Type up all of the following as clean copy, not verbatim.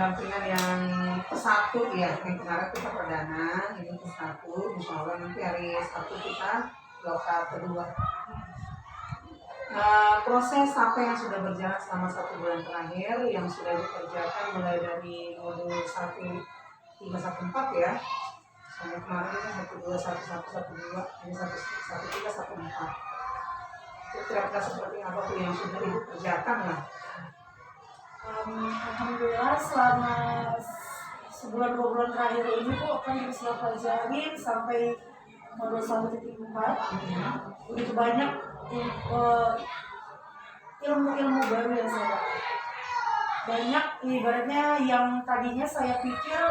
pendampingan yang ke-1 ya, yang kemarin kita perdana, ini ke-1, insya Allah nanti hari Sabtu kita lokal kedua. Proses apa yang sudah berjalan selama 1 bulan terakhir yang sudah dikerjakan mulai dari modul 1 hingga 1-4 ya, sampai kemarin ini 1-2, 1-1, 1-2, ini 1-3, 1-4. Kira-kira seperti apa tuh yang sudah ibu kerjakan lah? Alhamdulillah selama sebulan 2 bulan terakhir ini tuh akan bisa pelajarin sampai modul 1.4. Begitu banyak ilmu-ilmu baru yang saya dapat. Banyak ibaratnya yang tadinya saya pikir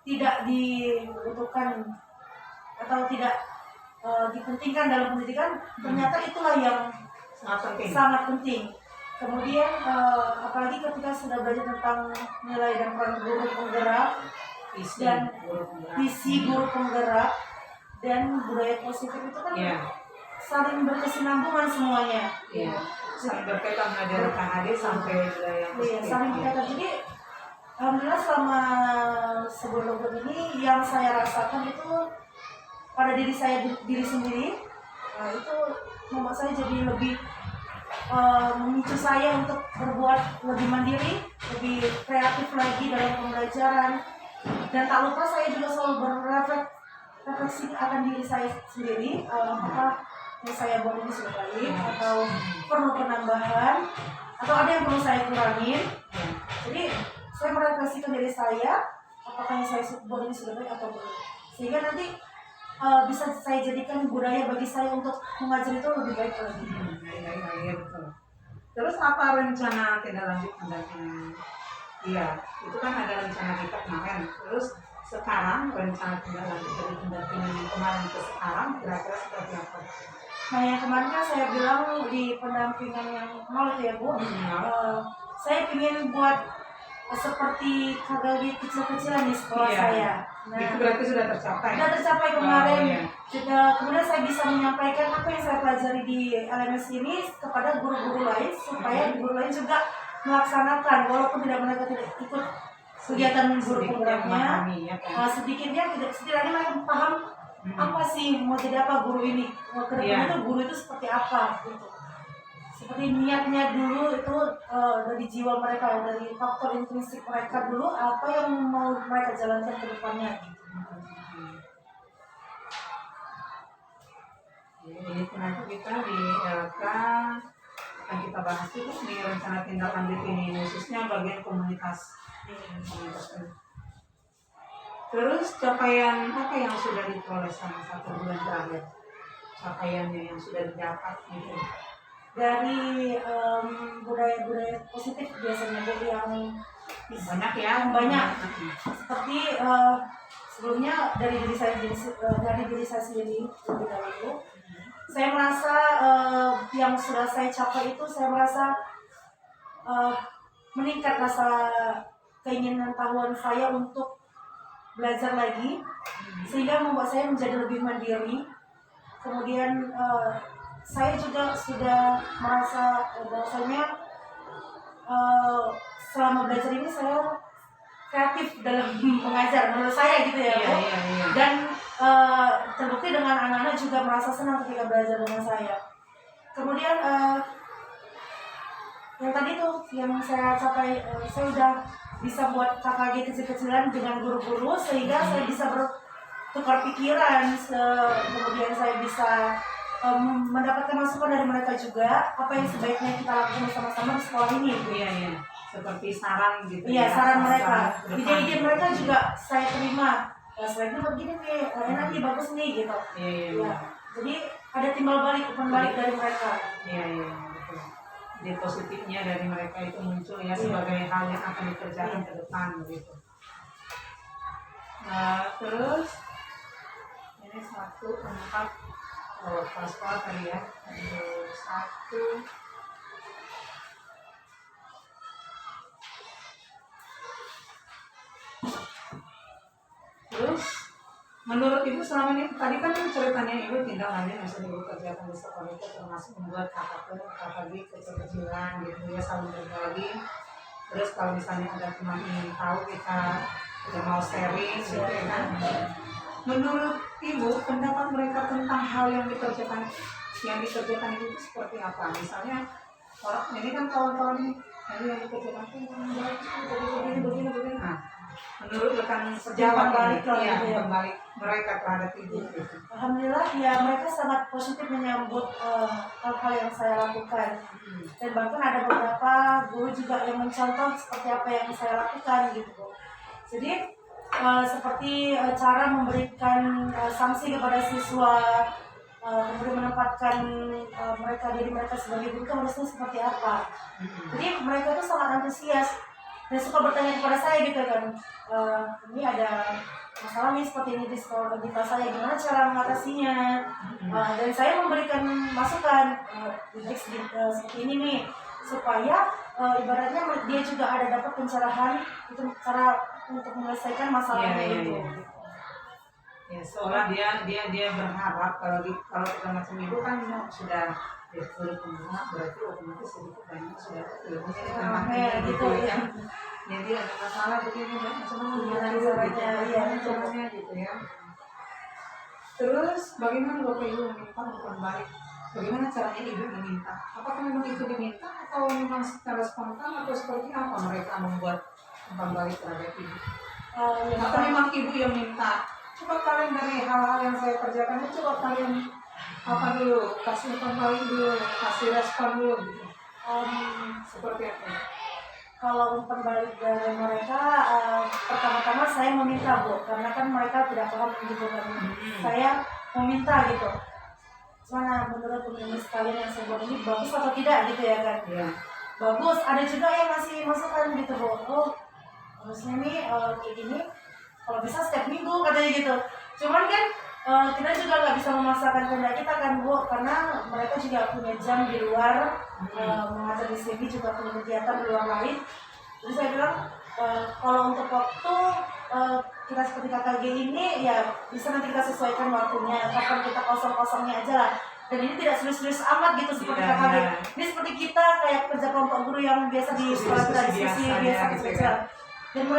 tidak dibutuhkan atau tidak dipentingkan dalam pendidikan, ternyata itulah yang sangat penting. Kemudian apalagi ketika sudah belajar tentang nilai dan peran guru penggerak dan visi guru penggerak dan budaya positif itu kan saling berkesinambungan semuanya. Saling berkaitan dari KHD sampai budaya positif. Saling berkaitan. Jadi alhamdulillah selama sebulan ini yang saya rasakan itu pada diri sendiri, itu membuat saya jadi lebih memicu saya untuk berbuat lebih mandiri, lebih kreatif lagi dalam pembelajaran. Dan tak lupa saya juga selalu berrefleksi akan diri saya sendiri, apakah yang saya buat ini sudah baik atau perlu penambahan atau ada yang perlu saya kurangin. Jadi saya merefleksikan diri saya, apakah yang saya buat ini sudah baik atau belum, sehingga nanti bisa saya jadikan budaya bagi saya untuk mengajar itu lebih baik lagi. Iya betul. Terus apa rencana tindak lanjut pendampingan? Iya, itu kan ada rencana kita kemarin. Terus sekarang rencana tindak lanjut dari pendampingan yang kemarin ke sekarang kira-kira seperti apa? Nah yang kemarin kan saya bilang di pendampingan yang 0 itu ya Bu, saya ingin buat seperti KGD kecil-kecilan di sekolah saya. Nah, itu berarti sudah tercapai. Sudah tercapai kemarin. Kemudian saya bisa menyampaikan apa yang saya pelajari di LMS ini kepada guru-guru lain supaya guru lain juga melaksanakan walaupun mereka tidak ikut kegiatan guru penggeraknya. Setidaknya mereka paham apa sih mau jadi apa guru ini. Ke depan itu guru itu seperti apa gitu. Seperti niatnya dulu itu dari jiwa mereka, dari faktor intrinsik mereka dulu, apa yang mau mereka jalankan ke depannya gitu. Jadi nanti kita di LK akan kita bahas itu di rencana tindak lanjut ini khususnya bagian komunitas. Terus capaian apa yang sudah diperoleh selama 1 bulan terakhir? Capaiannya yang sudah didapat gitu. Dari budaya-budaya positif biasanya Bu yang banyak ya, banyak. Seperti sebelumnya dari diri saya sendiri lebih dahulu. Saya merasa yang sudah saya capai itu saya merasa meningkat rasa keinginan tahuan saya untuk belajar lagi, sehingga membuat saya menjadi lebih mandiri. Kemudian saya juga sudah merasa bahwasanya selama belajar ini saya kreatif dalam mengajar menurut saya gitu ya Bu. Dan terbukti dengan anak-anak juga merasa senang ketika belajar dengan saya. Kemudian yang tadi tuh yang saya capai, saya udah bisa buat KKG kecil-kecilan dengan guru-guru sehingga saya bisa bertukar pikiran, kemudian saya bisa mendapatkan masukan dari mereka juga apa yang sebaiknya kita lakukan bersama-sama di sekolah ini. Iya. Seperti saran gitu. Iya, saran mereka. Ide-ide mereka juga saya terima. Sebaiknya begini nih, enak nih, bagus nih gitu. Iya. Jadi ada timbal balik, umpan balik dari mereka. Iya, betul. Ide positifnya dari mereka itu muncul ya sebagai hal yang akan dikerjakan ke depan begitu. Terus ini 1-4 sekolah tadi ya, 1. Terus menurut Ibu selama ini tadi kan ceritanya Ibu tindak lanjut yang sudah Ibu kerjakan di sekolah itu termasuk membuat KKG kecil-kecilan gitu ya, saling berbagi. Terus kalau misalnya ada teman ingin tahu, kita udah mau sharing gitu ya kan. Menurut Ibu, pendapat mereka tentang hal yang dikerjakan itu seperti apa? Misalnya orang ini kan kawan-kawan ini yang dikerjakan itu begini. Nah, menurut rekan sejawat Balik ini, ya, ya. kembali mereka terhadap Ibu gitu. Alhamdulillah ya mereka sangat positif menyambut hal-hal yang saya lakukan. Dan bahkan ada beberapa guru juga yang mencontoh seperti apa yang saya lakukan gitu. Jadi seperti cara memberikan sanksi kepada siswa, kemudian menempatkan diri mereka sebagai guru itu harusnya seperti apa. Jadi mereka tuh sangat antusias dan suka bertanya kepada saya gitu kan, ini ada masalah nih seperti ini di sekolah di kelas saya, gimana cara mengatasinya. Dan saya memberikan masukan, seperti ini nih, supaya ibaratnya dia juga ada dapat pencerahan itu cara untuk menyelesaikan masalahnya itu. Ya, seolah dia berharap kalau kita macam Ibu kan sudah sudah pembuat, berarti otomatis sedikit banyak sudah ilmunya ditambahkan gitu ya. Jadi ada masalah begini macam mana caranya gitu ya. Terus bagaimana Bapak Ibu meminta umpan balik? Bagaimana caranya Ibu meminta? Apakah memang itu diminta atau memang secara spontan atau seperti apa mereka membuat umpan balik terhadap Ibu? Atau memang Ibu yang minta? Coba kalian dari hal-hal yang saya kerjakan itu coba kalian apa dulu, kasih umpan balik dulu, kasih respon dulu gitu. Seperti apa? Kalau umpan balik dari mereka, pertama-tama saya meminta Bu, karena kan mereka tidak paham gitu kan. Saya meminta gitu. Gimana menurut teman-teman sekalian yang saya buat ini bagus atau tidak gitu ya kan? Iya. Bagus. Ada juga yang ngasih masukan gitu Bu. Oh, harusnya nih kayak gini. Kalau bisa setiap minggu katanya gitu. Cuman kan kita juga nggak bisa memaksakan kehendak kita kan Bu, karena mereka juga punya jam di luar, mengajar di sini juga punya kegiatan di luar lain. Jadi saya bilang kalau untuk waktu kita seperti KKG ini ya bisa nanti kita sesuaikan waktunya, kapan kita kosong-kosongnya aja lah. Dan ini tidak serius-serius amat gitu seperti KKG. Ini seperti kita kayak kerja kelompok guru yang biasa di sekolah kita diskusi biasa gitu. Dan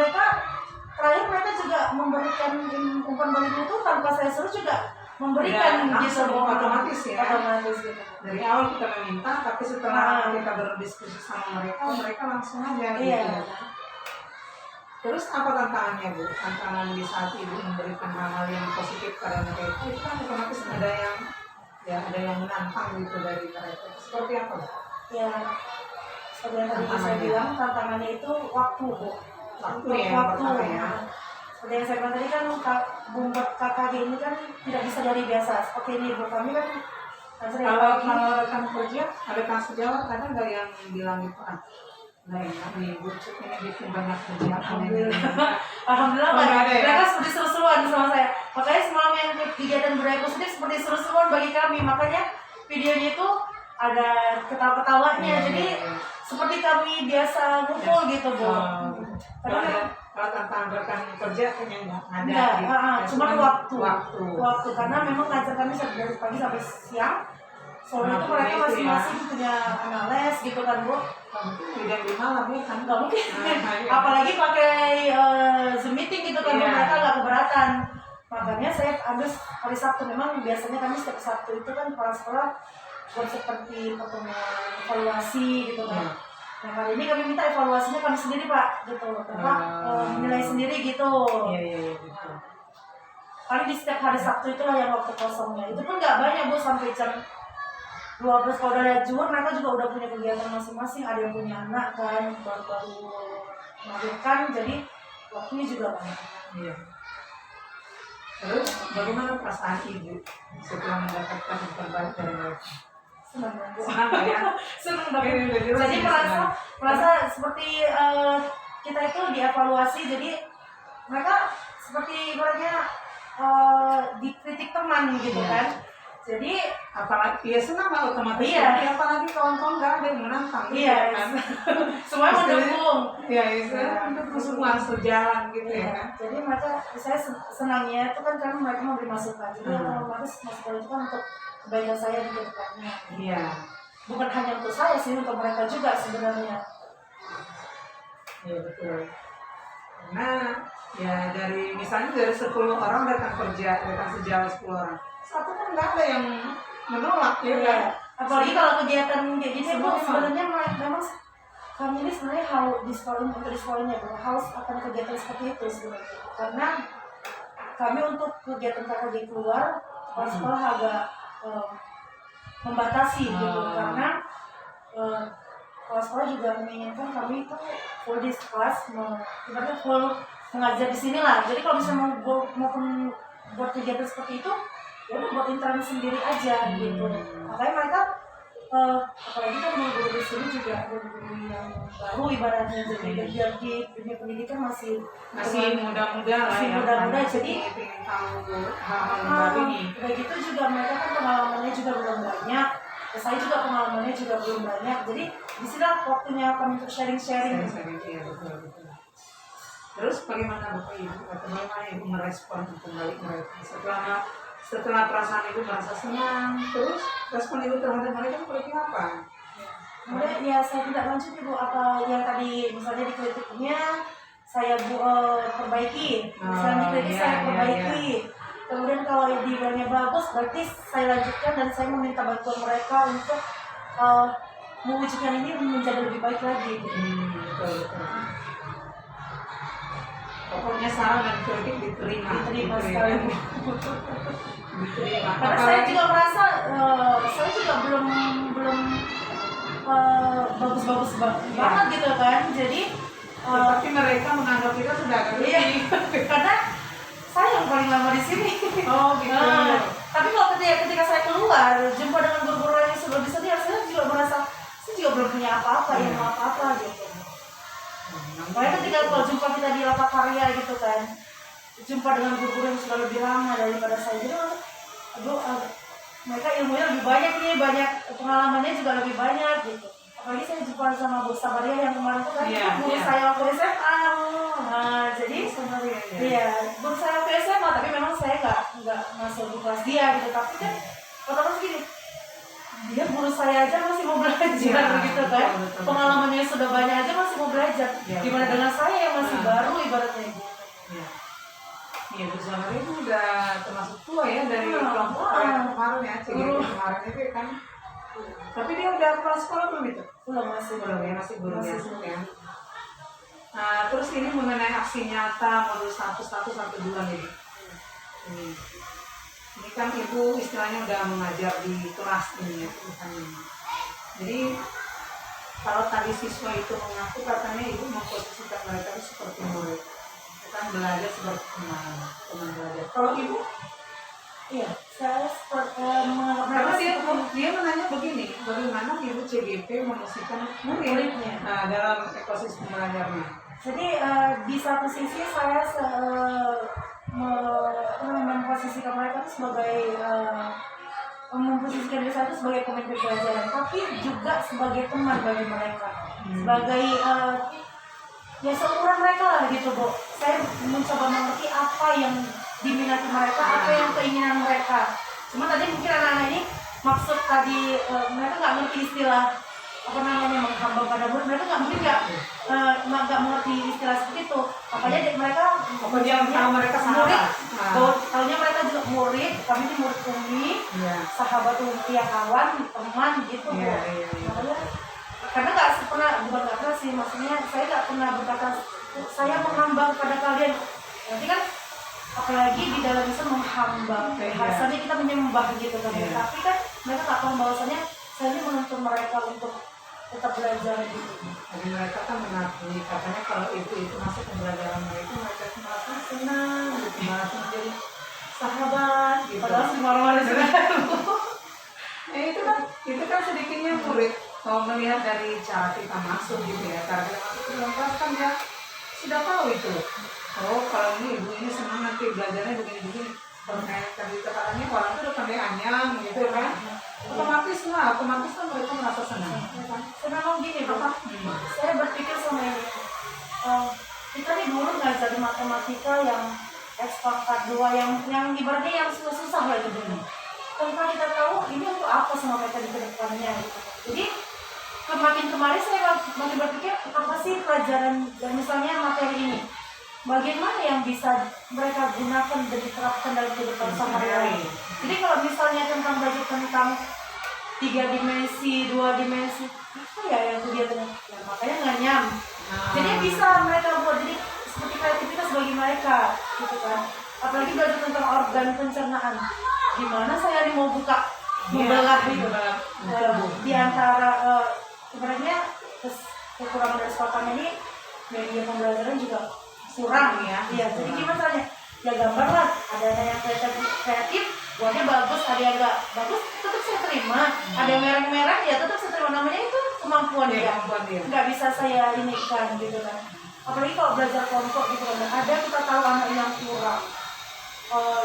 terakhir mereka juga memberikan umpan balik itu tanpa saya suruh juga memberikan ya, gitu otomatis ya. Otomatis gitu. Dari awal kita meminta, tapi setelah kita berdiskusi sama mereka langsung aja gitu. Iya. Terus apa tantangannya Bu? Tantangan di saat Ibu memberikan hal-hal yang positif pada mereka itu kan otomatis ada yang menantang gitu dari mereka. Seperti apa Bu? Ya, seperti yang tadi saya bilang tantangannya itu waktu Bu. Waktu ya. Seperti yang saya bilang tadi kan buat KKG ini kan tidak bisa dari biasa. Seperti ini buat kami kan kalau rekan kerja, rekan sejawat ada nggak yang bilang gitu nggak enak nih bucuk ini bikin banyak kerjaan ini. Alhamdulillah ada ya? mereka seperti seru-seruan sama saya. Makanya semalam yang kegiatan budaya positif seperti seru-seruan bagi kami. Makanya videonya itu ada ketawa-ketawanya. Jadi seperti kami biasa ngumpul gitu Bu. Kalau tantangan rekan kerja kayaknya nggak ada. Cuma waktu karena memang ngajar kami dari pagi sampai siang. Soalnya itu mereka masing-masing punya anak les gitu kan Bu. Tidak di malam ya kan? Nggak mungkin. Apalagi pakai Zoom meeting gitu kan, mereka nggak keberatan. Makanya saya ambil hari Sabtu. Memang biasanya kami setiap Sabtu itu kan para sekolah buat seperti pertemuan evaluasi gitu kan. Nah kali ini kami minta evaluasinya kami sendiri Pak, gitu. Bapak menilai sendiri gitu. Iya gitu. Paling di setiap hari Sabtu itulah yang waktu kosongnya. Itu pun nggak banyak Bu, sampai jam 12 kalau udah lihat zuhur mereka juga udah punya kegiatan masing-masing. Ada yang punya anak kan, baru melahirkan, jadi waktunya juga banyak. Iya. Terus bagaimana perasaan Ibu setelah mendapatkan umpan balik dari mereka? Senang Bu. Senang ya? Senang banget. Jadi merasa seperti kita itu dievaluasi, jadi mereka seperti ibaratnya dikritik teman gitu kan. Jadi apalagi ya senang lah otomatis. Iya. Apalagi kawan-kawan nggak ada yang menantang. Iya kan. Semua mendukung. Iya itu mendukung semua sejalan gitu ya kan. Jadi mereka, saya senangnya itu kan karena mereka memberi masukan. Jadi otomatis masukan itu kan untuk kebaikan saya di depannya. Iya. Bukan hanya untuk saya sih, untuk mereka juga sebenarnya. Iya betul. Karena ya misalnya dari 10 orang datang kerja, datang sejauh 10 orang, satu kan nggak ada yang menolak ya kan? Apalagi kalau kegiatan kayak gini Semua Bu, sebenarnya memang kami ini sebenarnya di sekolahnya Bu, harus akan kegiatan seperti itu sebenarnya. Karena kami untuk kegiatan KKG keluar, kepala sekolah agak membatasi gitu, karena kepala sekolah juga menginginkan kami itu full di kelas, ibaratnya full mengajar di sini lah. Jadi kalau misalnya mau buat kegiatan seperti itu, ya udah buat intern sendiri aja gitu. Makanya mereka apalagi kan guru di sini juga guru yang baru ibaratnya, jadi biar di dunia pendidikan masih muda-muda lah masih ya. muda-muda, jadi pengen tahu hal-hal yang baru nih. udah gitu juga mereka kan pengalamannya juga belum banyak. Saya juga pengalamannya juga belum banyak. Jadi di sini waktunya kami untuk sharing-sharing. Iya, betul. Terus bagaimana Bapak Ibu? Bagaimana Ibu merespon kembali mereka setelah perasaan Ibu merasa senang? Terus respon Ibu terhadap mereka seperti apa? Kemudian ya saya tidak lanjut Ibu, apa yang tadi misalnya dikritiknya saya perbaiki, misalnya dikritik saya perbaiki. Kemudian kalau dibilangnya bagus, berarti saya lanjutkan dan saya meminta bantuan mereka untuk mewujudkan ini menjadi lebih baik lagi. Betul. Pokoknya saran dan kritik diterima sekali. Diterima. Karena saya juga merasa saya juga belum bagus-bagus banget gitu kan. Jadi tapi mereka menganggap kita sudah agak lebih. Karena saya yang paling lama di sini. Oh gitu. Tapi kalau ketika saya keluar jumpa dengan guru-guru yang sudah bisa dia, saya juga merasa saya juga belum punya apa-apa, yang mau apa-apa gitu. Makanya ketika kalau jumpa kita di lapak karya gitu kan, jumpa dengan guru-guru yang sudah lebih lama daripada saya, jadi mereka ilmunya lebih banyak nih, banyak pengalamannya juga lebih banyak gitu. Apalagi saya jumpa sama Bu Sabaria yang kemarin itu kan guru saya waktu SMA. Jadi guru saya waktu SMA, tapi memang saya nggak masuk di kelas dia gitu. Tapi kan otomatis gini, dia guru saya aja masih mau belajar gitu kan. Pengalamannya sudah banyak aja masih mau belajar. Gimana dengan saya yang masih baru ibaratnya gitu. Iya, Bu Sabaria itu udah termasuk tua ya dari kelompok kemarin ya, kemarin itu kan. Tapi dia udah kepala sekolah belum itu? Masih guru biasa ya. Nah, terus ini mengenai aksi nyata modul 1.1.2 ini. Ini kan Ibu istilahnya udah mengajar di kelas ini ya, Jadi kalau tadi siswa itu mengaku katanya Ibu memposisikan mereka itu seperti murid, bukan belajar seperti teman belajar. Kalau Ibu? Iya, saya menganggap karena dia menanya begini, bagaimana Ibu CGP memposisikan muridnya dalam ekosistem belajarnya. Jadi di satu sisi saya memposisikan mereka sebagai memposisikan diri saya sebagai pemimpin pelajaran, tapi juga sebagai teman bagi mereka, sebagai ya seumuran mereka lah gitu Bu. Saya mencoba mengerti apa yang diminati mereka, apa yang keinginan mereka. Cuma tadi mungkin anak-anak ini maksud tadi mereka nggak ngerti istilah apa namanya menghamba pada murid, mereka nggak mengerti istilah seperti itu. Makanya mereka tahu mereka murid, tahunya mereka juga murid, kami ini murid Umi, sahabat Umi, ya kawan, teman gitu Bu. Makanya karena bukan nggak pernah sih, maksudnya saya nggak pernah berkata saya menghamba kepada kalian. Nanti kan apalagi di dalam Islam menghamba, bahasanya kita menyembah gitu kan. Tapi kan mereka nggak paham bahwasanya saya ini menuntut mereka untuk tetap belajar gitu. Jadi mereka kan mengakui katanya kalau itu masuk pembelajaran mereka merasa senang, gitu, merasa menjadi sahabat, gitu. Padahal semua juga. itu kan sedikitnya murid. Kalau melihat dari cara kita masuk gitu ya, cara kita masuk ke dalam kelas kan dia sudah tahu itu. Oh kalau ibu ini senang nanti belajarnya begini-begini. Kalau kayak tadi katanya orang itu udah pandai anyang gitu kan. Otomatis kan mereka merasa senang. Memang gini Bapak, saya berpikir sama ini. Kita nih dulu ngajar di matematika yang X-pangkat 2 yang ibaratnya yang susah lah itu dulu. Tanpa kita tahu ini untuk apa sama mereka di kedepannya gitu. Jadi makin kemarin saya makin berpikir apa sih pelajaran dan misalnya materi ini, bagaimana yang bisa mereka gunakan dan diterapkan dalam kehidupan sehari-hari. Jadi kalau misalnya tentang belajar tentang 3 dimensi, 2 dimensi, apa ya yang kegiatannya? Ya, makanya nganyam. Jadi bisa mereka buat jadi seperti kreativitas bagi mereka, gitu kan. Apalagi belajar tentang organ pencernaan. Gimana saya mau buka, membelah gitu. Di antara sebenarnya kekurangan dan kesempatannya ini media pembelajaran juga kurang ya. Iya, jadi gimana caranya? Ya gambar lah, ada yang kreatif, buatnya bagus, ada yang enggak bagus, tetap saya terima. Ada yang merah-merah, ya tetap saya terima, namanya itu kemampuan dia. Nggak bisa saya ini kan gitu kan. Apalagi kalau belajar kelompok gitu kan, ada kita tahu anak yang kurang,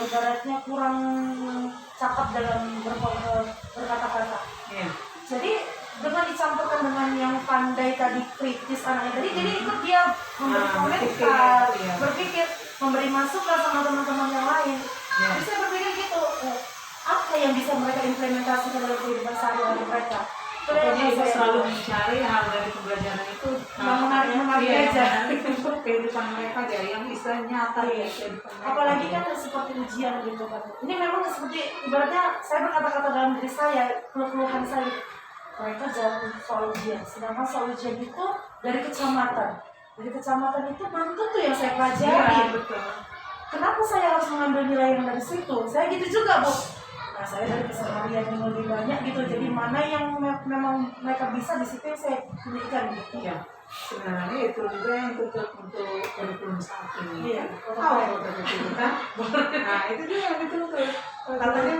ibaratnya kurang cakap dalam berkata-kata. Yeah. Jadi dengan dicampurkan dengan yang pandai tadi, kritis anaknya tadi, jadi ikut dia memberi komentar, berpikir, memberi masukan sama teman-teman yang lain. Jadi saya berpikir gitu, apa yang bisa mereka implementasikan dalam kehidupan sehari-hari mereka. Pokoknya ibu selalu mencari hal dari pembelajaran itu menarik aja untuk kehidupan mereka aja yang bisa nyata ya. Apalagi kan seperti ujian gitu kan. Ini memang seperti ibaratnya saya berkata-kata dalam diri saya, keluhan saya. Mereka jawab soal ujian, sedangkan soal ujian itu dari kecamatan. Dari kecamatan itu belum tentu yang saya pelajari. Ya, betul. Kenapa saya harus mengambil nilai yang dari situ? Saya gitu juga, Bu. Nah, saya dari keseharian yang lebih banyak gitu. Jadi mana yang memang mereka bisa di situ yang saya pilihkan gitu. Iya. Sebenarnya itu juga yang tutup untuk kurikulum saat ini. Iya. Betul kan? Nah, itu juga yang ditutup. Katanya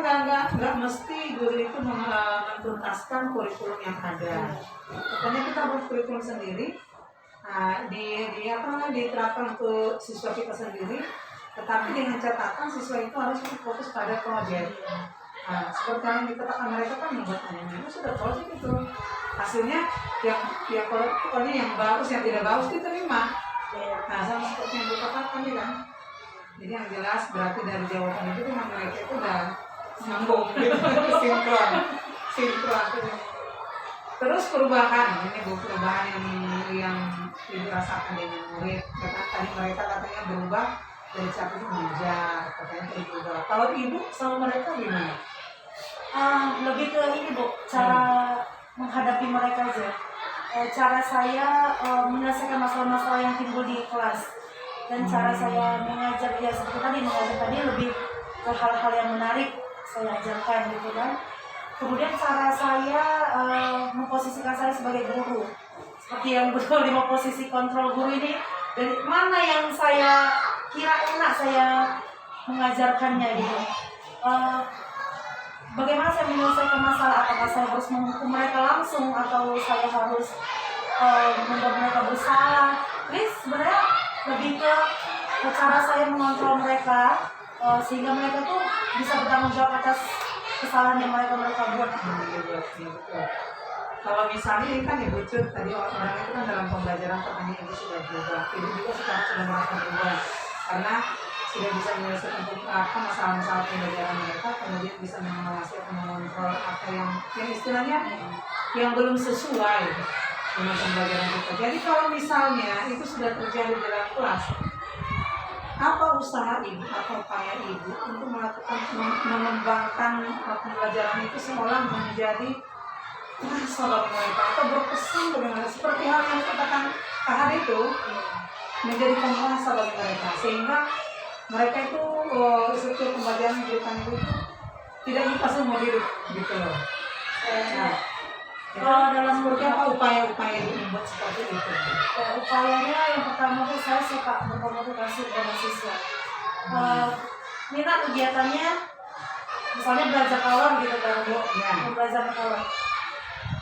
nggak mesti guru itu menuntaskan kurikulum yang ada. Katanya kita buat kurikulum sendiri. Nah, diterapkan untuk siswa kita sendiri. Tetapi dengan catatan siswa itu harus fokus pada project. Nah, seperti yang dikatakan mereka kan membuat anime itu sudah project itu. Hasilnya yang pokoknya yang bagus, yang tidak bagus diterima. Nah, sama seperti yang dikatakan tadi kan. Jadi yang jelas berarti dari jawaban itu memang mereka itu udah nyambung gitu, sinkron. Terus perubahan, ini Bu, perubahan yang dirasakan dengan murid. Karena tadi mereka katanya berubah dari cara mengajar, katanya berubah. Kalau Ibu sama mereka gimana? Lebih ke ini, Bu, cara menghadapi mereka aja. Cara saya menyelesaikan masalah-masalah yang timbul di kelas. Dan cara saya mengajar, ya seperti tadi, mengajar tadi lebih ke hal-hal yang menarik saya ajarkan gitu kan. Kemudian cara saya memposisikan saya sebagai guru, seperti yang betul di posisi kontrol guru ini, dari mana yang saya kira enak saya mengajarkannya gitu. Bagaimana saya menyelesaikan masalah, apakah saya harus menghukum mereka langsung atau saya harus membuat mereka bersalah. Jadi sebenarnya lebih ke cara saya mengontrol mereka sehingga mereka tuh bisa bertanggung jawab atas kesalahan yang mereka buat. Kalau misalnya ini kan Ibu Cut, tadi orang itu kan dalam pembelajaran katanya Ibu sudah berubah. Ibu juga sekarang sudah merasa berubah karena sudah bisa menyelesaikan masalah-masalah pembelajaran mereka, kemudian bisa mengawasi atau mengontrol apa yang istilahnya yang belum sesuai dengan pembelajaran kita. Jadi kalau misalnya itu sudah terjadi dalam kelas, apa usaha Ibu atau upaya Ibu untuk melakukan mengembangkan pembelajaran itu seolah menjadi terasa bagi mereka atau berkesan bagaimana seperti hal yang katakan Kahar itu menjadi penguasa bagi mereka sehingga mereka itu setiap pembelajaran yang diberikan itu tidak lupa seumur hidup gitu loh. Kalau dalam seperti apa upaya-upaya yang membuat seperti itu? Upayanya yang pertama tuh saya suka berkomunikasi dengan siswa. Minat kegiatannya, misalnya belajar kolor gitu kan, Bu. Ya. Belajar kolor.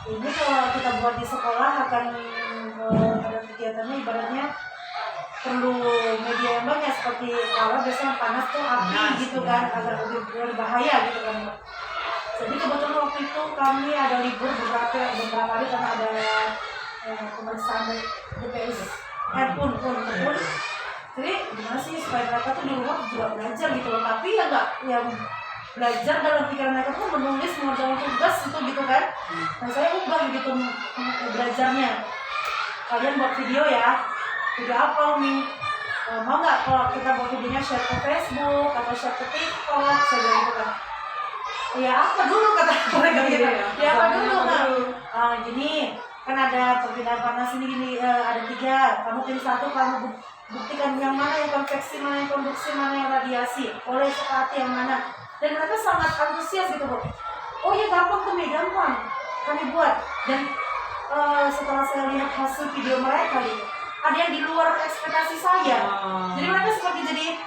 Ini kalau kita buat di sekolah akan ada kegiatannya ibaratnya perlu media yang banyak seperti kalau biasanya panas tuh api gitu kan, agak lebih berbahaya gitu kan. Jadi kebetulan waktu itu kami ada libur beberapa hari karena ada pemeriksaan dari DPS pun. Jadi gimana sih supaya mereka tuh di rumah juga belajar gitu loh, tapi ya nggak yang belajar dalam pikiran mereka tuh menulis mengerjakan tugas itu gitu kan. Nah saya ubah gitu belajarnya. Kalian buat video ya, video apa nih? Mau nggak kalau kita buat videonya share ke Facebook atau share ke TikTok? Saya bilang gitu kan. Ya apa dulu kata mereka gitu. Ya apa dulu nah? Gini kan ada perbedaan panas ini gini, ada 3. Kamu pilih 1, kamu buktikan yang mana yang konveksi, mana yang konduksi, mana yang radiasi. Oleh sepati yang mana. Dan mereka sangat antusias gitu Bu. Oh ya gampang tuh Mi, gampang kami buat. Dan setelah saya lihat hasil video mereka gitu, ada yang di luar ekspektasi saya. Jadi mereka seperti jadi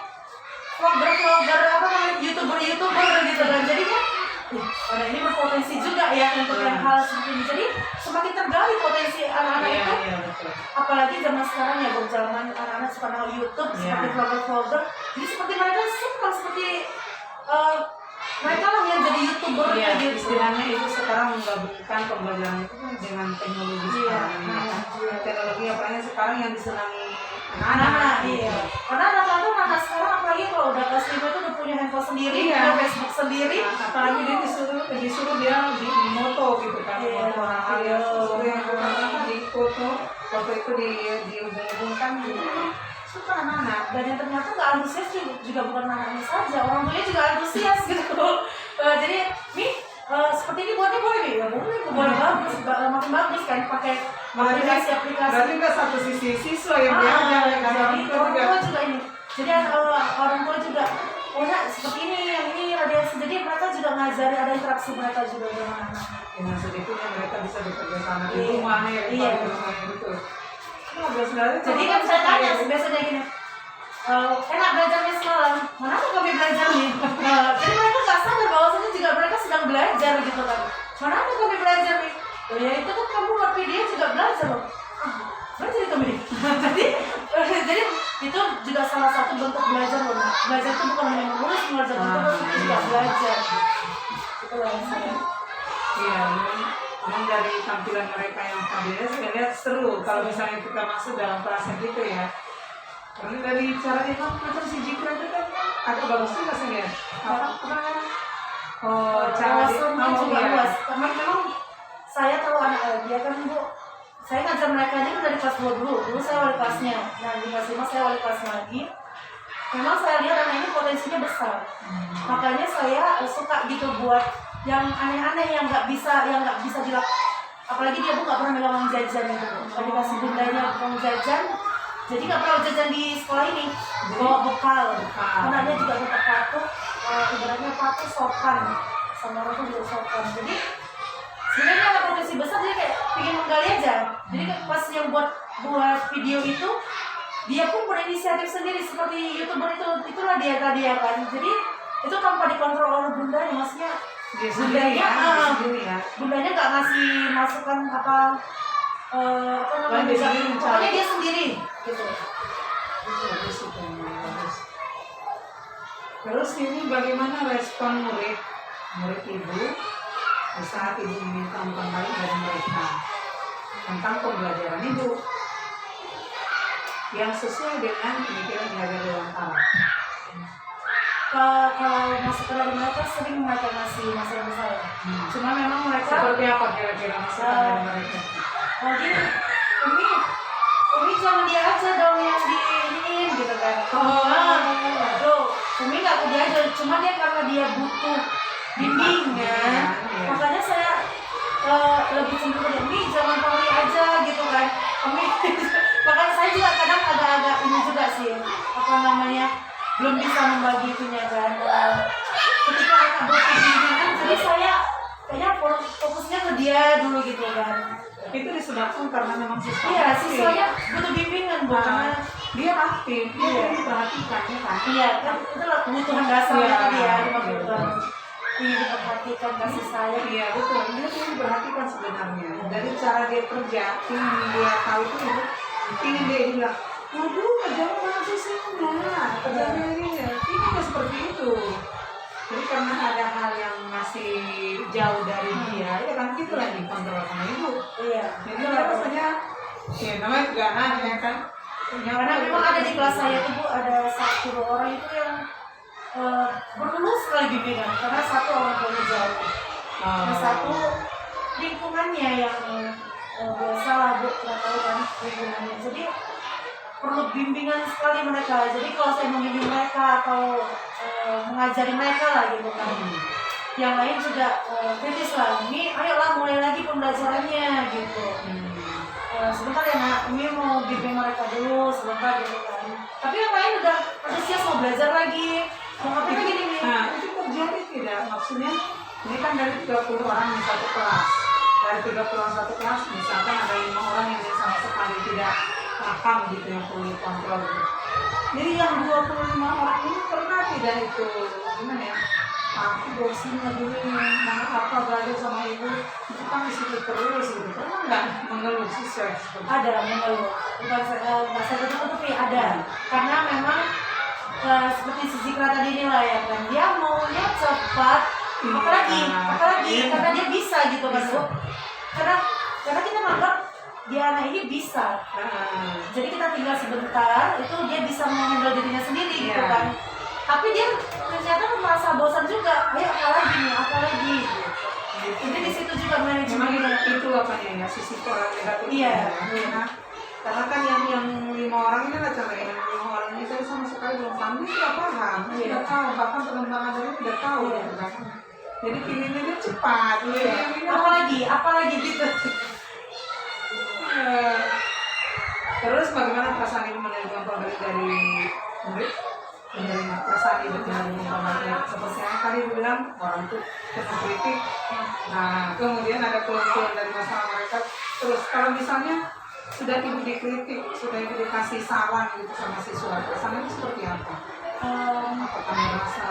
vlogger apa namanya, youtuber gitu kan. Jadi kan ada ini berpotensi juga ya untuk yang hal seperti ini. Jadi semakin tergali potensi anak-anak itu. Apalagi zaman sekarang ya zaman anak-anak suka nonton YouTube seperti vlogger. Jadi seperti mereka senang seperti mereka lah yang jadi youtuber kayak gitu. Istilahnya itu sekarang menggabungkan pembelajaran itu kan dengan teknologi sekarang. Teknologi apalagi sekarang yang disenangi anak-anak. Iya. Karena rata-rata anak sekarang apalagi kalau udah kelas 5 itu udah punya handphone sendiri, punya Facebook sendiri. Apalagi dia disuruh dia di moto gitu kan. Moto hal yang sesuatu yang di foto itu dihubung-hubungkan gitu. Suka anak-anak. Dan yang ternyata nggak antusias juga bukan anaknya saja, orang tuanya juga antusias gitu. Jadi nih seperti ini buatnya boleh nih, ya boleh bagus, makin bagus kan pakai aplikasi. Berarti nggak satu sisi siswa yang belajar, jadi orang tua juga ini. Jadi orang tua juga, oh nak seperti ini, yang ini radiasi. Jadi mereka juga ngajari, ada interaksi mereka juga dengan anak. Dengan sedikitnya mereka bisa bekerja sama di rumah ya, di rumah betul. Jadi kan saya tanya biasanya gini, enak belajarnya semalam, mana tuh kami belajar nih? Jadi mereka nggak sadar bahwasanya juga mereka sedang belajar gitu kan. Mana tuh kami belajar nih? Oh ya itu kan kamu buat video juga belajar loh. Belajar itu nih. jadi itu juga salah satu bentuk belajar loh. Belajar itu bukan hanya menulis, belajar itu juga belajar. Itulah yang saya. Iya, memang dari tampilan mereka yang tadi saya lihat seru kalau misalnya kita masuk dalam kelasnya gitu ya. Karena dari cara dia macam si Jikra itu kan agak bagus juga saya lihat. Cara dia juga luas. Karena memang saya tahu anak dia kan Bu, saya ngajar mereka aja dari kelas 2 dulu saya wali kelasnya. Nah di kelas 5 saya wali kelas lagi. Memang saya lihat anak ini potensinya besar. Makanya saya suka gitu buat yang aneh-aneh yang nggak bisa dilakukan. Apalagi dia Bu nggak pernah megang uang jajan gitu. Kalau dikasih bundanya uang jajan, jadi nggak pernah jajan di sekolah ini. Bawa bekal. Anaknya juga tetap patuh, ibaratnya patuh sopan sama orang tuh juga sopan. Jadi sebenarnya ada potensi besar, jadi kayak pengen menggali aja. Jadi pas yang buat video itu, dia pun berinisiatif sendiri seperti youtuber itulah dia tadi ya kan. Jadi itu tanpa dikontrol oleh bundanya, maksudnya bundanya nggak ngasih masukan apa namanya, pokoknya dia sendiri gitu. Terus ini bagaimana respon murid ibu saat ibu meminta umpan balik dari mereka tentang pembelajaran ibu yang sesuai dengan pemikiran menjaga dewantara? Kalau masukan dari mereka sering mereka ngasih masukan ke saya. Cuma memang mereka seperti apa kira-kira masukan dari mereka? Lagi Umi jangan dia aja dong yang diinin gitu kan. Umi nggak ke dia aja, cuma dia karena dia butuh bimbingan, makanya saya lebih cenderung ke Umi jangan Umi aja gitu kan. Umi makanya saya juga kadang agak-agak ini juga sih, apa namanya, belum bisa membagi itunya kan. Ketika anak butuh bimbingan, jadi saya kayaknya fokusnya ke dia dulu gitu kan. Itu disebabkan karena memang siswa. Iya, siswanya butuh bimbingan Bu, karena dia aktif, dia diperhatikan ya kan. Iya, kan itulah kebutuhan dasarnya tadi ya, kebutuhan ingin diperhatikan, kasih sayang. Iya betul, dia ingin diperhatikan sebenarnya. Dari cara dia kerja, ingin dia tahu itu, ingin dia bilang, waduh kerjanya bagus sih enggak, kerjanya ini nggak seperti itu. Jadi karena ada hal yang masih jauh dari dia, ya kan gitu lagi kontrol sama ibu. Iya. Jadi rasanya, ya namanya juga anak ya kan. Karena memang ada di kelas saya tuh Bu, ada 1-2 orang itu yang perlu sekali bimbingan, karena satu orang tuanya jauh. Yang satu lingkungan lingkungannya yang biasa Bu, nggak tahu kan lingkungannya. Jadi perlu bimbingan sekali mereka. Jadi kalau saya membimbing mereka atau mengajari mereka lah gitu kan, yang lain juga kritis lah. Ini ayolah mulai lagi pembelajarannya gitu. Sebentar ya nak, ini mau bimbing mereka dulu sebentar gitu kan. Tapi yang lain udah antusias mau belajar lagi. Mau ngapain lagi nih? Nah, itu terjadi tidak? Maksudnya ini kan dari 30 orang di satu kelas. Dari 30 orang satu kelas, misalkan ada 5 orang yang sama sekali tidak paham gitu yang perlu dikontrol gitu. Jadi yang 25 orang ini pernah tidak itu gimana ya? Aku bosan lagi nih, mau apa belajar sama ibu, itu kan di situ terus gitu. Pernah nggak mengeluh siswa? Ada mengeluh. Bukan saya tutup-tutupi, ada. Karena memang seperti si Zikra tadi ini lah ya kan, dia maunya cepat. Apalagi karena dia bisa gitu kan Bu. Karena kita menganggap dia anak ini bisa. Jadi kita tinggal sebentar, itu dia bisa menghandle dirinya sendiri gitu kan. Tapi dia ternyata merasa bosan juga. Ayo apalagi. Jadi di situ juga manajemen itu apa ya sisi orang negatif. Iya. Karena kan yang 5 orang ini lah cara yang 5 orang ini saya sama sekali belum paham, dia tidak paham, tidak tahu, bahkan pengembangan dulu tidak tahu gitu kan. Jadi pilihnya dia cepat. Apalagi gitu. Terus bagaimana perasaan ibu menerima pembeli dari murid? Menerima perasaan ibu menerima pembeli seperti yang tadi ibu bilang orang itu penuh kritik. Nah kemudian ada keluhan dari masalah mereka. Terus kalau misalnya sudah ibu dikritik, sudah ibu dikasih saran gitu sama siswa, perasaannya itu seperti apa? Apakah merasa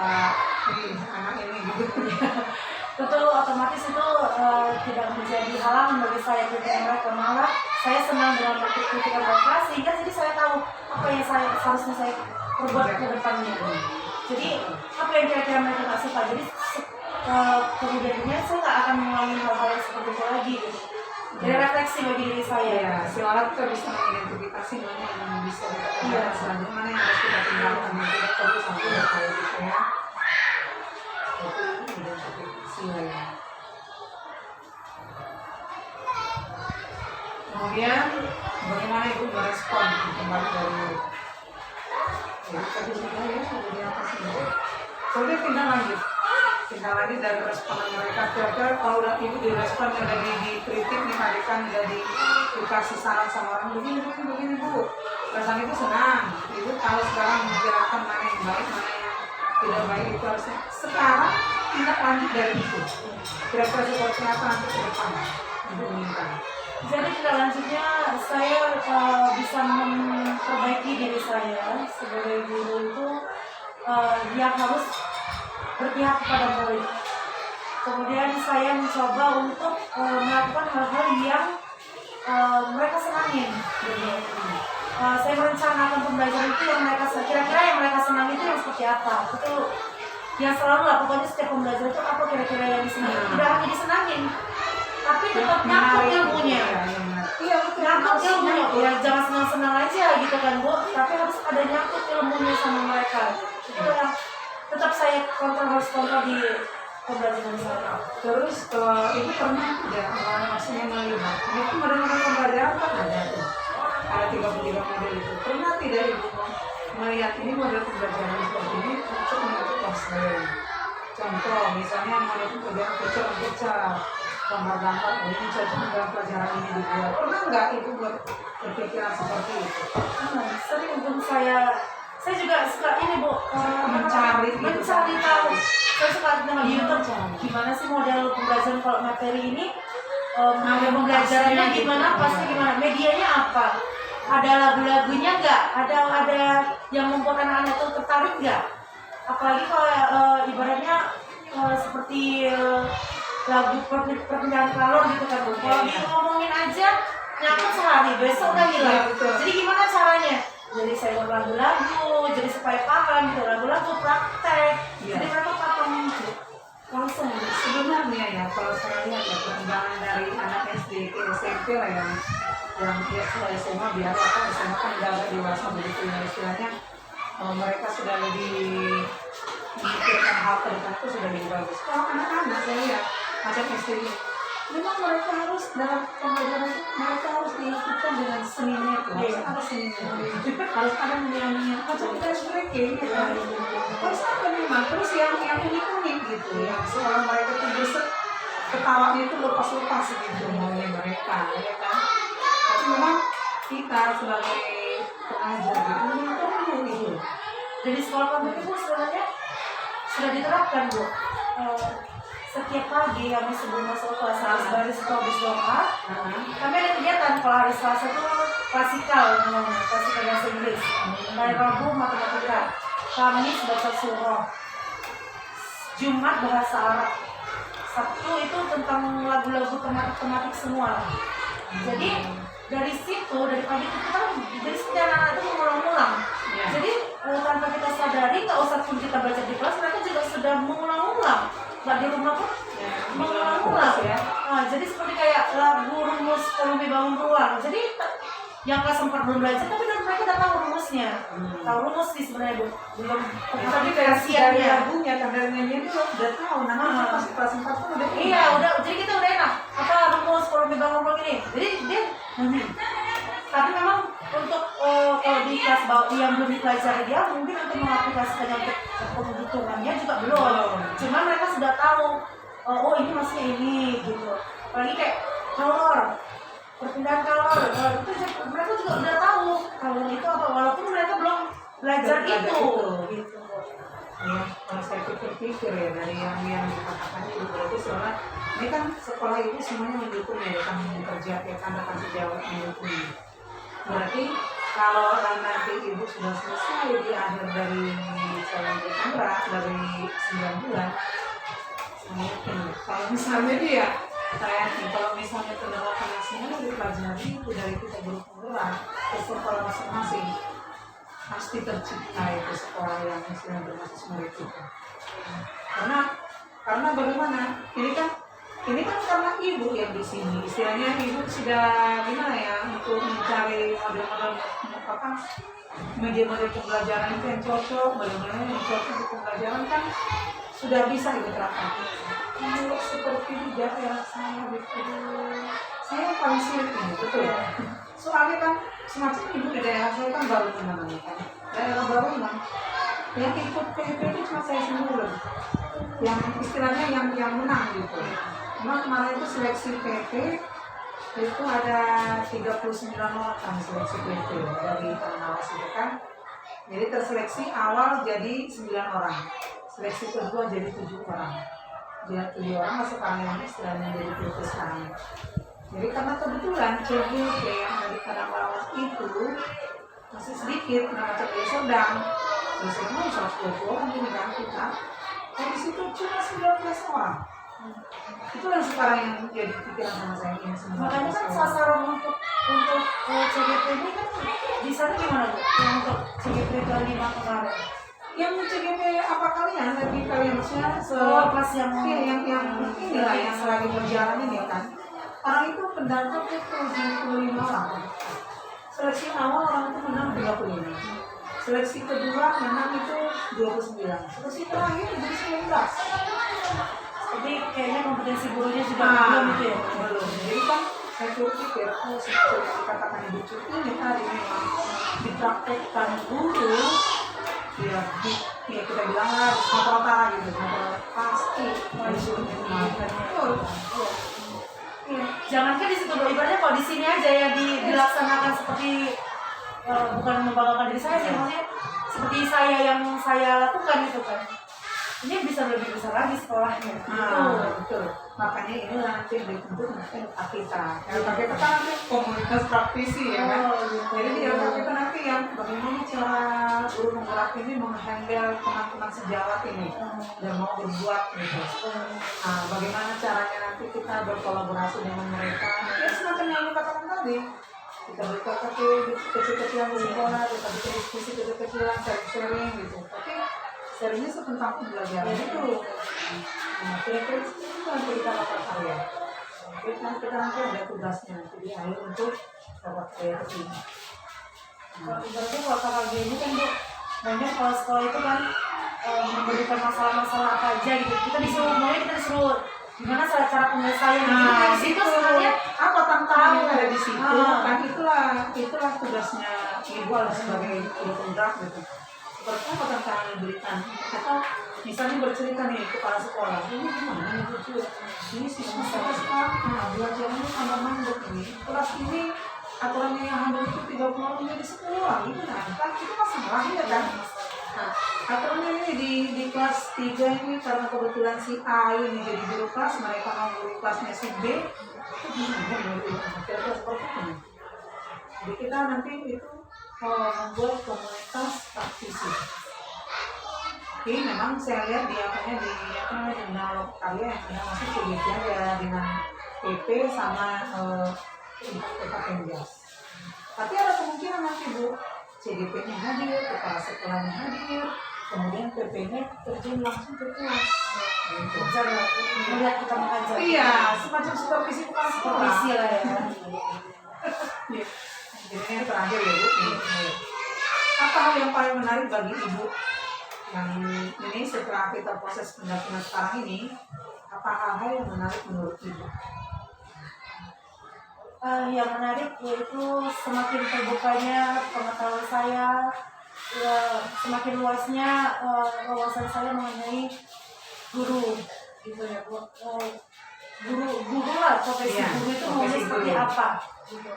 anak ini gitu? Tentu otomatis itu tidak menjadi halangan bagi saya kritikan mereka, malah saya senang dengan kritikan mereka sehingga jadi saya tahu apa yang seharusnya saya perbuat ke depannya. Jadi apa yang kira-kira mereka nggak suka, jadi kemudiannya saya nggak akan mengulangi hal-hal yang seperti itu lagi gitu. Jadi refleksi bagi diri saya. Ya, silakan kita bisa mengidentifikasi mana yang bisa kita kerjakan selanjutnya, mana yang harus kita tinggalkan, yang tidak perlu sampai kayak gitu ya. Itu identifikasi ya. Kemudian bagaimana ibu merespon kembali dari tadi sudah ya kemudian apa sih? Kemudian tinggal lanjut dari respon mereka. Kira-kira kalau udah ibu direspon, udah dikritik nih tadi kan, udah dikasih saran sama orang begini bu, rasanya itu senang. Ibu tahu sekarang menjelaskan mana yang baik, mana yang tidak baik, itu harusnya sekarang tindak lanjut dari itu. Kira-kira seperti apa nanti ke depan ibu inginkan? Jadi tindak lanjutnya saya bisa memperbaiki diri saya sebagai guru itu yang harus berpihak kepada murid. Kemudian saya mencoba untuk melakukan hal-hal yang mereka senangin. Saya merencanakan pembelajaran itu yang mereka kira-kira yang mereka senang itu yang seperti apa. Itu yang selalu lah, pokoknya setiap pembelajaran itu apa kira-kira yang disenangi. Tidak hanya disenangin, tapi tetap nyangkut ilmunya. Iya, nyangkut ilmunya. Ya jangan senang-senang aja gitu kan Bu, tapi harus ada nyangkut ilmunya sama mereka. Itu yang tetap saya harus kontrol di pembelajaran saya. Terus ibu pernah tidak maksudnya melihat itu model-model pembelajaran kan ada tuh, ada 33 model itu. Pernah tidak ibu melihat ini model pembelajaran seperti ini cocok untuk kelas saya? Contoh misalnya model pembelajaran pecah-pecah, gambar-gambar, ini cocok dengan pelajaran ini dibuat. Pernah nggak ibu buat berpikiran seperti itu? Sering untuk saya juga suka ini Bu, mencari tahu. Saya suka dengan YouTube gimana sih model pembelajaran kalau materi ini, model pembelajarannya gimana, pasti gimana, medianya apa, ada lagu-lagunya nggak, ada yang membuat anak-anak itu tertarik nggak, apalagi kalau ibaratnya seperti lagu perpindahan kalor gitu kan Bu. Kalau ngomongin aja nyangkut sehari, besok udah hilang. Jadi gimana caranya? Jadi saya buat lagu-lagu, jadi supaya paham gitu, lagu-lagu praktek. Jadi mereka paham langsung. Sebenarnya ya kalau saya lihat ya perkembangan dari anak SD ke SMP lah yang dia sudah SMA, biar apa SMA kan udah agak dewasa begitu ya istilahnya, mereka sudah lebih memikirkan hal ke depan itu sudah lebih bagus. Kalau anak-anak saya lihat macam SD memang mereka harus dalam pembelajaran itu mereka harus diikutkan dengan seninya itu harus seninya harus ada nyanyinya macam kita breaking ya kan harus ada memang terus yang unik-unik gitu ya seolah mereka tuh bisa ketawanya itu lepas-lepas gitu maunya mereka ya kan tapi memang kita sebagai pengajar gitu memang perlu gitu. Jadi sekolah kami itu sebenarnya sudah diterapkan Bu. Setiap pagi kami sebelum masuk kelas baris itu habis doa, kami ada kegiatan kalau hari Selasa itu klasikal bahasa Inggris, hari Rabu matematika, Kamis bahasa surah, Jumat bahasa Arab, Sabtu itu tentang lagu-lagu tematik semua. Jadi dari situ dari pagi itu kita dari setiap anak itu mengulang-ulang. Jadi tanpa kita sadari nggak usah pun kita baca di kelas mereka juga sudah mengulang-ulang. Nggak di rumah pun mengulang ya. Nah, jadi seperti kayak lagu rumus Kolombi bangun ruang. Jadi yang kelas 4 belum belajar tapi mereka udah tahu rumusnya. Tahu rumus sih sebenarnya Bu. Belum tapi dari lagunya kan dari nyanyian itu udah tahu nanti pas kelas 4 pun udah iya udah jadi kita udah enak apa rumus Kolombi bangun ruang ini. Jadi dia tapi memang untuk kalau di kelas bawah yang belum dipelajari dia mungkin untuk mengaplikasikannya untuk penghitungannya juga belum. Cuma mereka sudah tahu oh ini maksudnya ini gitu. Apalagi kayak kalor, perpindahan kalor itu mereka juga udah tahu kalor itu apa walaupun mereka belum belajar itu. Gitu. Ya, kalau saya pikir-pikir ya dari yang dikatakan itu berarti soalnya ini kan sekolah itu semuanya mendukung ya kan kerja ya kan akan sejauh mendukung. Berarti kalau nanti ibu sudah selesai di akhir dari calon Desember dari 9 bulan, saya yakin kalau misalnya dia, saya yakin kalau misalnya penerapan nasional dipelajari itu dari kita berpenggerak ke sekolah masing-masing pasti tercipta itu sekolah yang sudah berbasis merit itu. Karena bagaimana? Ini kan karena ibu yang di sini, istilahnya ibu sudah gimana ya untuk mencari model-model apa media-media pembelajaran itu yang cocok, model-model yang cocok untuk pembelajaran kan sudah bisa ibu terapkan. Kalau seperti di daerah saya saya paling sulit ini betul ya. Soalnya kan semacam ibu di daerah saya kan baru namanya kan, daerah baru kan. Yang ikut PPP itu cuma saya sendiri, yang istilahnya yang menang gitu. Cuma kemarin itu seleksi PP itu ada 39 orang seleksi PP dari pengawas itu kan. Jadi terseleksi awal jadi 9 orang, seleksi kedua jadi 7 orang. Dia 7 orang masuk yang istilahnya jadi PP sekarang. Jadi karena kebetulan CGP yang dari pengawas itu masih sedikit, nama CGP sedang. Terus semua 120 orang ini kan kita. Dari situ cuma 19 orang. Itu yang sekarang yang jadi pikiran sama saya ini semua. Makanya kan sasaran untuk CGP ini kan di sana gimana Bu? Yang untuk CGP ke-5 kemarin. Yang CGP apa kalian? Lagi kalian maksudnya pas yang inilah yang lagi berjalan ini kan. Orang itu pendaftar itu 75 orang. Seleksi awal orang itu menang 35. Seleksi kedua menang itu 29. Seleksi terakhir jadi 19. Jadi kayaknya kompetensi gurunya juga belum itu ya? Belum. Jadi kan saya pikir seperti yang dikatakan Ibu Cuti ini tadi memang dipraktekkan guru ya kita bilang lah di Sumatera Utara gitu, pasti disuruh dimakan. Jangankan di situ ibaratnya kalau di sini aja ya dilaksanakan seperti bukan membanggakan diri saya sih, maksudnya seperti yang saya lakukan gitu kan. Ini bisa lebih besar lagi sekolahnya. Betul. Makanya ini nanti dibentuk kita. Kita nanti komunitas praktisi ya kan. Jadi di kita nanti yang bagaimana cara guru penggerak ini menghandle teman-teman sejawat ini dan mau berbuat gitu. Bagaimana caranya nanti kita berkolaborasi dengan mereka. Ya semacam yang lu katakan tadi. Kita berkata kecil-kecilan di sekolah, kita bikin diskusi kecil-kecilan, sharing gitu. Tapi sharingnya tentang pembelajaran itu. Nah, kira-kira itu nanti kita dapat karya. Kita nanti ada tugasnya nanti di akhir untuk dapat karya ke sini. Berarti kalau kakak ini kan Bu, banyak kalau sekolah itu kan memberikan masalah-masalah apa aja gitu. Kita disuruh gimana cara penyelesaian Nah, itu itu sebenarnya apa tantangan yang ada di situ? Ah. Kan itulah tugasnya ibu sebagai ibu penggerak gitu. Seperti apa tantangan yang diberikan? Atau misalnya bercerita nih kepala sekolah, ini gimana nih lucu? Ini siswa saya sekarang, belajarnya tambah mandek ini. Kelas ini aturannya yang handal itu 30 orang jadi 10 orang gitu kan itu masalah ya kan. Nah, aturannya ini di kelas 3 ini karena kebetulan si A ini jadi guru kelas, mereka mau guru kelasnya si B, itu gimana kira-kira seperti ini. Jadi kita nanti itu membuat komunitas praktisi. Tapi memang saya lihat di jurnal karya yang sudah masuk CDP aja dengan PP sama PKPMJAS. Tapi ada kemungkinan nanti Bu, CDP-nya hadir, kepala sekolahnya hadir, kemudian PP-nya terjun langsung ke kelas. belajar melihat kita mengajar. Iya, semacam supervisi kepala sekolah. Supervisi lah ya. Jadi yang terakhir ya Bu, apa hal yang paling menarik bagi Ibu yang ini setelah kita proses pendampingan sekarang ini, apa hal-hal yang menarik menurut Ibu? Yang menarik yaitu semakin terbukanya pengetahuan saya, semakin luasnya wawasan saya mengenai guru, gitu ya Bu. Guru lah, profesi Iya, guru itu profesi maunya seperti guru. apa, gitu.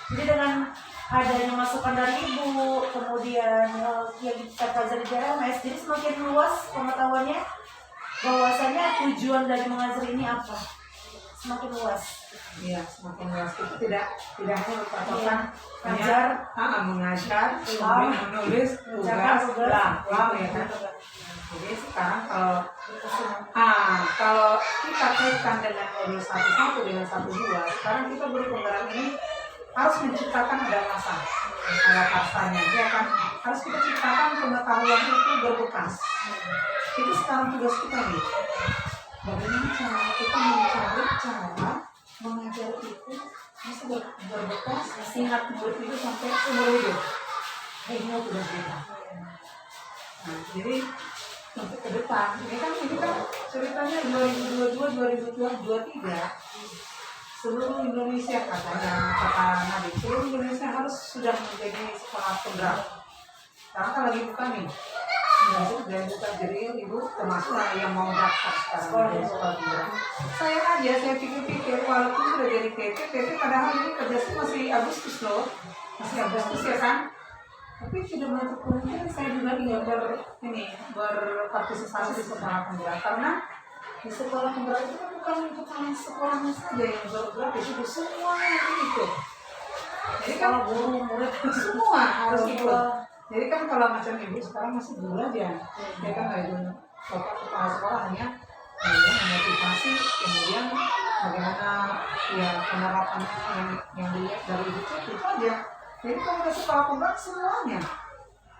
Jadi dengan adanya masukan dari ibu, kemudian yang kita pelajari di RMS, jadi semakin luas pengetahuannya, bahwasanya tujuan dari mengajar ini apa, semakin luas. Iya, semakin luas itu tidak hanya berpatokan mengajar, kemudian menulis tugas, bla ya kan. Jadi sekarang kalau kita kaitkan dengan modul 1.1 dengan 1.2, sekarang kita berpenggerak ini harus menciptakan ada masa, ada pasanya, ya kan. Harus kita ciptakan pengetahuan itu berbekas. Itu sekarang tugas kita nih. Bagaimana cara kita mencari cara mengajar itu bisa berbekas singkat murid itu sampai seumur hidup. Ini tugas kita. Nah, jadi untuk ke depan, ini kan ceritanya 2022-2023 seluruh Indonesia kata Nadiem, seluruh Indonesia harus sudah menjadi sekolah penggerak. Sekarang kan lagi buka nih. Dan bukan jadi ibu termasuk yang mau daftar sekarang jadi sekolah penggerak. Saya pikir-pikir walaupun sudah jadi PP padahal ini kerjanya masih Agustus loh, masih Agustus ya kan. Tapi tidak menutup kemungkinan saya juga ingin berpartisipasi di sekolah penggerak karena di sekolah penggerak itu kan bukan hanya sekolahnya saja yang bergerak, itu semuanya itu. Jadi kan guru, murid semua harus ikut. Jadi kan kalau macam ibu sekarang masih guru aja, dia kan nggak itu bapak kepala sekolah hanya memotivasi, kemudian bagaimana ya penerapannya yang dilihat dari ibu itu aja. Jadi kalau ke sekolah penggerak semuanya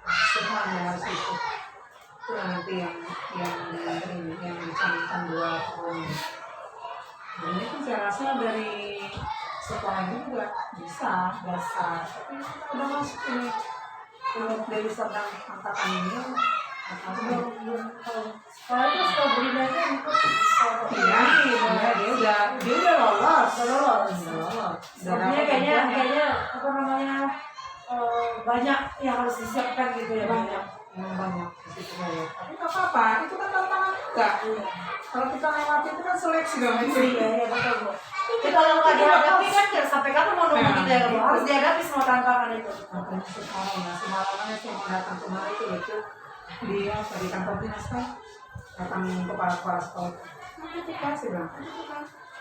harus ikut. Itu nanti yang dicanangkan 2 tahun ini. Dan ini kan saya rasa dari sekolah ini juga bisa dasar, tapi kita udah masuk ini dari sedang angkatan ini Sekolah itu sekolah budidaya untuk dia udah lolos. Sebenarnya kayaknya apa namanya banyak yang harus disiapkan gitu ya. Banyak di situ ya. Tapi nggak apa-apa, itu kan tantangan juga. Kalau kita lewati itu kan seleksi dong. Iya betul Bu. Tapi kalau nggak dihadapi kan sampai kapan mau nunggu gitu ya Bu? Harus dihadapi semua tantangan itu. Makanya sekarang ya, semalaman saya mau datang kemarin itu dia di kantor dinas kan datang kepala sekolah. Nanti dikasih bang,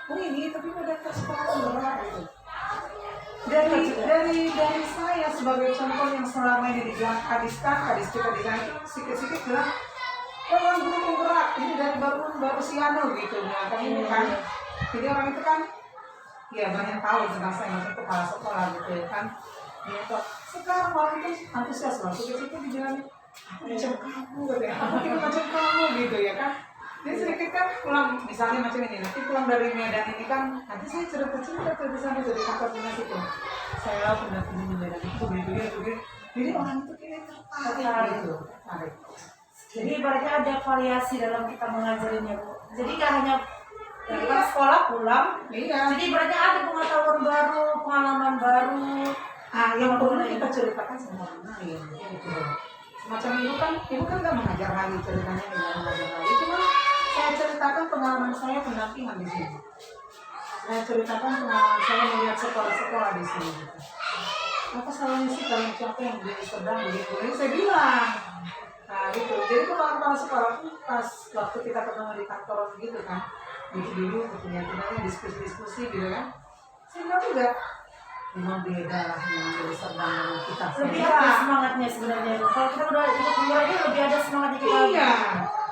oh ini tapi udah daftar sekolah penggerak gitu. Dari saya sebagai contoh yang selama ini dibilang kadis kita di sana itu sikit-sikit bilang orang guru penggerak ini dari baru siano gitu nah kan ini kan jadi orang itu kan ya banyak tahu tentang saya maksudnya kepala sekolah gitu ya kan ya kok sekarang orang itu antusias loh sikit-sikit dibilang macam kamu katanya aku tidak macam kamu gitu ya kan. Jadi sedikit kan pulang, misalnya macam ini, nanti pulang dari Medan ini kan, nanti saya cerita-cerita tuh di sana dari kantor dinas itu. Saya pendamping di Medan itu begini. Jadi orang itu kayaknya tertarik gitu. Jadi ibaratnya ada variasi dalam kita mengajarinya Bu. Jadi nggak hanya Ya, kan sekolah pulang. Iya. Jadi berarti ada pengetahuan baru, pengalaman baru. Yang perlu kita ceritakan sama orang lain. Gitu. Semacam ibu kan nggak mengajar lagi ceritanya, nggak mengajar lagi. Cuma saya ceritakan pengalaman saya pendampingan di sini. Saya ceritakan pengalaman saya melihat sekolah-sekolah di sini. Gitu. Apa salahnya sih kalau siapa yang jadi sedang begitu? Saya bilang. Nah gitu. Jadi kalau sekolah itu pas waktu kita ketemu di kantor gitu kan, dulu punya diskusi gitu kan. Saya bilang juga. Memang beda lah yang dari sedang dengan kita. Lebih ada semangatnya sebenarnya. Kalau kita udah ikut penggeraknya lebih ada semangatnya kita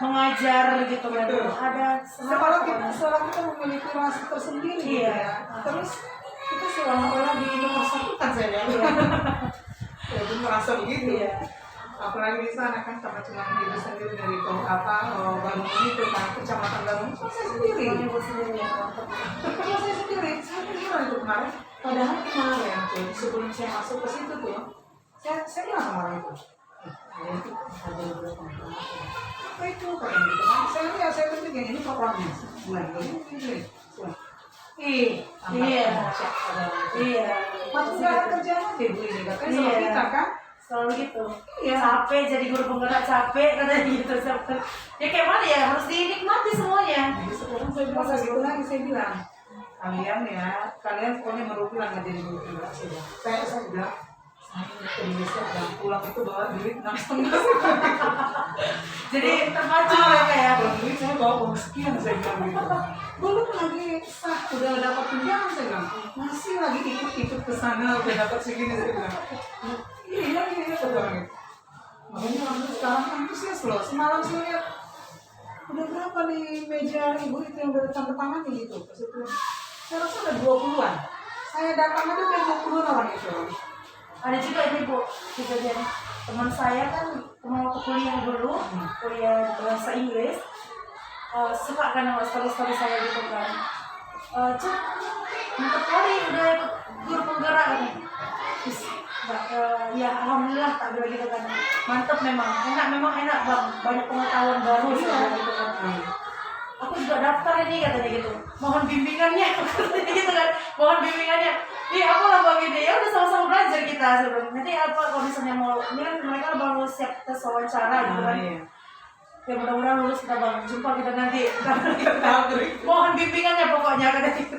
mengajar gitu kan. Ada sekolah kita memiliki rasa tersendiri. Iya. Ya. Terus kita seolah-olah di nomor satu kan saya lihat. Ya itu merasa begitu. Iya. Apalagi di sana kan sama cuma ibu sendiri dari Bandung itu kan, kecamatan Bandung itu saya sendiri. Kalau saya sendiri, saya kira itu kemarin. Padahal kemarin tuh sebelum saya masuk ke situ tuh, saya bilang sama orang itu, itu ada beberapa apa itu kata gitu kan? Saya pikir ini programnya bulan ini. Iya. Waktu nggak ada kerjaan aja ibu ini kan sama kita kan. Selalu gitu. Iya. Capek jadi guru penggerak, capek katanya gitu. Ya kayak mana ya, harus dinikmati semuanya. Jadi sekarang saya bilang gitu lagi, saya bilang kalian pokoknya merugilah nggak jadi guru penggerak saja. Saya bilang saya ke Indonesia dan pulang itu bawa duit 6,5. Jadi terpacu mereka ya. Kalau duit saya bawa uang sekian, saya bilang gitu. Belum lagi sah, udah dapat tunjangan saya bilang. Masih lagi ikut ke sana udah dapat segini saya bilang. Iya betul banget. Makanya orang sekarang antusias loh. Semalam saya lihat udah berapa di meja ibu itu yang udah tanda tangan gitu. Pas itu saya rasa ada 20-an. Saya datang aja udah 20-an orang itu. Ada juga ini Bu, kejadian teman saya kan waktu kuliah dulu, kuliah bahasa Inggris, suka kan sama story saya gitu kan. Cuk, mantap kali udah ikut guru penggerak nih. Ya alhamdulillah tak bilang gitu kan, mantep memang enak bang, banyak pengetahuan baru gitu kan. Aku juga daftar ini katanya gitu, mohon bimbingannya katanya gitu kan, mohon bimbingannya. Aku lah bang ini ya udah sama-sama belajar kita sebelum nanti apa kalau misalnya mau ini kan mereka baru siap tes wawancara gitu kan. Ya mudah-mudahan lulus kita bang, jumpa kita nanti. Mohon bimbingannya pokoknya katanya gitu.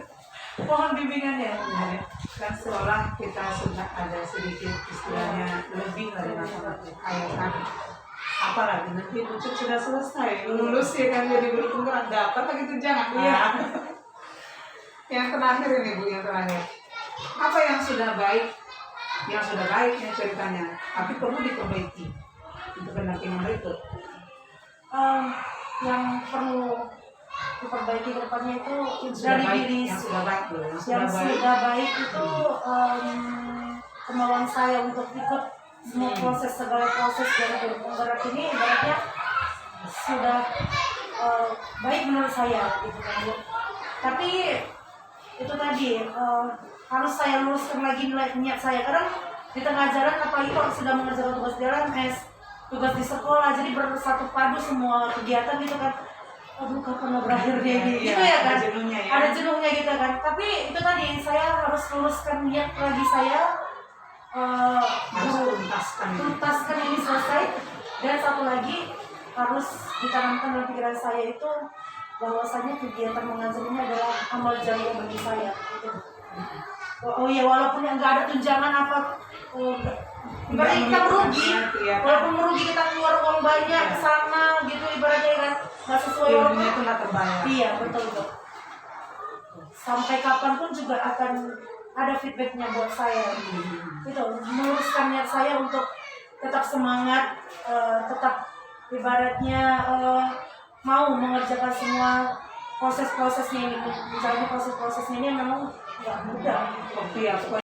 Mohon bimbingannya. Kan seolah kita sudah ada sedikit istilahnya lebih dari matematik kan, apalagi nanti ucap sudah selesai lulus ya kan jadi guru penggerak dapat lagi tunjangan. Iya. Yang terakhir ini Bu, yang terakhir apa yang sudah baik yang ceritanya tapi perlu diperbaiki untuk pendampingan berikut. Yang perlu diperbaiki ke depannya itu dari diri yang sudah baik itu kemauan saya untuk ikut semua segala proses dari guru penggerak ini ibaratnya sudah baik menurut saya gitu kan Bu. Tapi itu tadi harus saya luruskan lagi niat saya karena di tengah jalan apalagi kalau sudah mengerjakan tugas jalan tugas di sekolah jadi bersatu padu semua kegiatan gitu kan. Aduh kapan mau berakhirnya gitu ya kan, ada jenuhnya gitu kan. Tapi itu tadi saya harus luruskan niat lagi saya, tuntaskan ini selesai. Dan satu lagi harus ditanamkan dalam pikiran saya itu bahwasanya kegiatan mengajar ini adalah amal jariah bagi saya gitu. Oh iya, walaupun nggak ada tunjangan apa, ibaratnya kita merugi, walaupun merugi kita keluar uang banyak ke sana gitu ibaratnya kan nggak sesuai ilmunya itu nggak terbayar. Iya betul. Sampai kapanpun juga akan ada feedbacknya buat saya. Itu meluruskan niat saya untuk tetap semangat, tetap ibaratnya mau mengerjakan semua proses-prosesnya ini, menjalani proses-prosesnya ini memang nggak mudah. Iya.